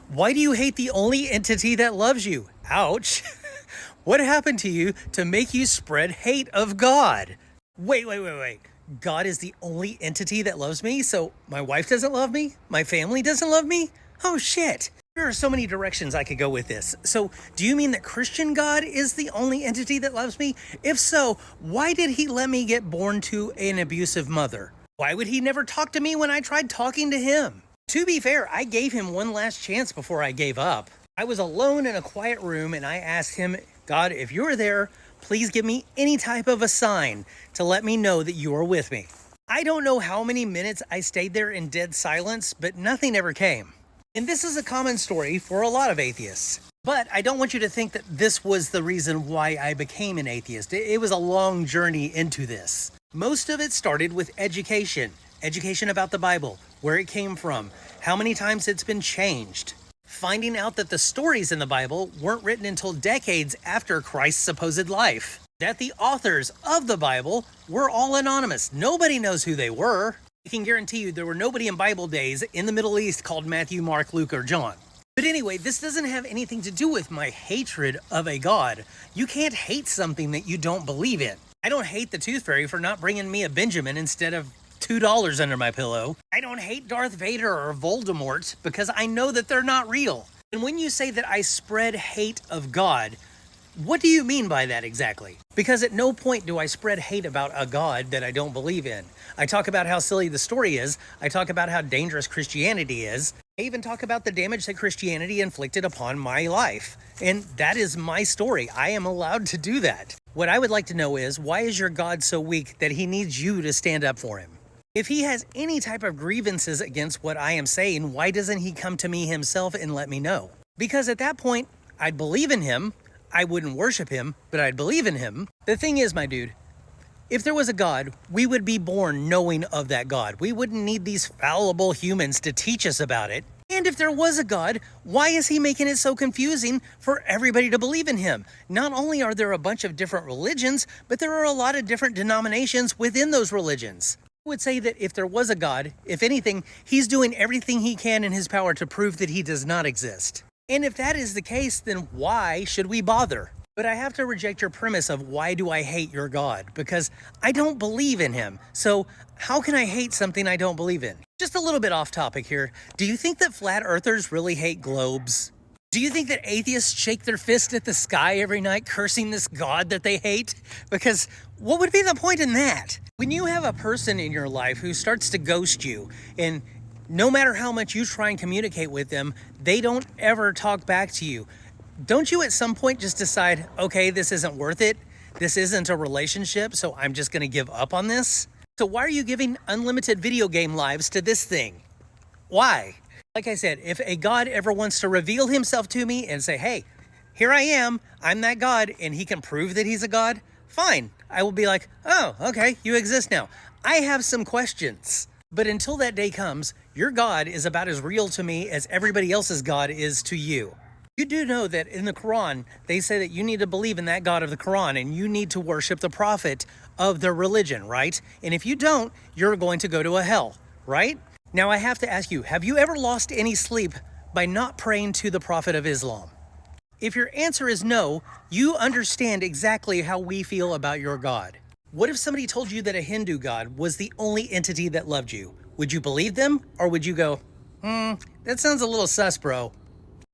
Why do you hate the only entity that loves you? Ouch. What happened to you to make you spread hate of God? Wait. God is the only entity that loves me, so my wife doesn't love me? My family doesn't love me? Oh shit. There are so many directions I could go with this. So, do you mean that Christian God is the only entity that loves me? If so, why did he let me get born to an abusive mother? Why would he never talk to me when I tried talking to him? To be fair, I gave him one last chance before I gave up. I was alone in a quiet room and I asked him, God, if you're there, please give me any type of a sign to let me know that you are with me. I don't know how many minutes I stayed there in dead silence, but nothing ever came. And this is a common story for a lot of atheists. But I don't want you to think that this was the reason why I became an atheist. It was a long journey into this. Most of it started with education. Education about the Bible, where it came from, how many times it's been changed. Finding out that the stories in the Bible weren't written until decades after Christ's supposed life. That the authors of the Bible were all anonymous. Nobody knows who they were. I can guarantee you there were nobody in Bible days in the Middle East called Matthew, Mark, Luke, or John. But anyway, this doesn't have anything to do with my hatred of a God. You can't hate something that you don't believe in. I don't hate the Tooth Fairy for not bringing me a Benjamin instead of $2 under my pillow. I don't hate Darth Vader or Voldemort because I know that they're not real. And when you say that I spread hate of God, what do you mean by that exactly? Because at no point do I spread hate about a God that I don't believe in. I talk about how silly the story is. I talk about how dangerous Christianity is. I even talk about the damage that Christianity inflicted upon my life. And that is my story. I am allowed to do that. What I would like to know is, why is your God so weak that he needs you to stand up for him? If he has any type of grievances against what I am saying, why doesn't he come to me himself and let me know? Because at that point, I'd believe in him. I wouldn't worship him, but I'd believe in him. The thing is, my dude, if there was a God, we would be born knowing of that God. We wouldn't need these fallible humans to teach us about it. And if there was a God, why is he making it so confusing for everybody to believe in him? Not only are there a bunch of different religions, but there are a lot of different denominations within those religions. I would say that if there was a God, if anything, he's doing everything he can in his power to prove that he does not exist. And if that is the case, then why should we bother? But I have to reject your premise of why do I hate your God? Because I don't believe in him. So how can I hate something I don't believe in? Just a little bit off topic here. Do you think that flat earthers really hate globes? Do you think that atheists shake their fist at the sky every night cursing this God that they hate? Because what would be the point in that? When you have a person in your life who starts to ghost you, and no matter how much you try and communicate with them, they don't ever talk back to you. Don't you at some point just decide, okay, this isn't worth it. This isn't a relationship, so I'm just going to give up on this? So why are you giving unlimited video game lives to this thing? Why? Like I said, if a God ever wants to reveal himself to me and say, hey, here I am, I'm that God, and he can prove that he's a God, fine. I will be like, oh, okay, you exist now. I have some questions. But until that day comes, your God is about as real to me as everybody else's God is to you. You do know that in the Quran, they say that you need to believe in that God of the Quran and you need to worship the prophet of their religion, right? And if you don't, you're going to go to a hell, right? Now I have to ask you, have you ever lost any sleep by not praying to the prophet of Islam? If your answer is no, you understand exactly how we feel about your God. What if somebody told you that a Hindu God was the only entity that loved you? Would you believe them, or would you go, that sounds a little sus, bro?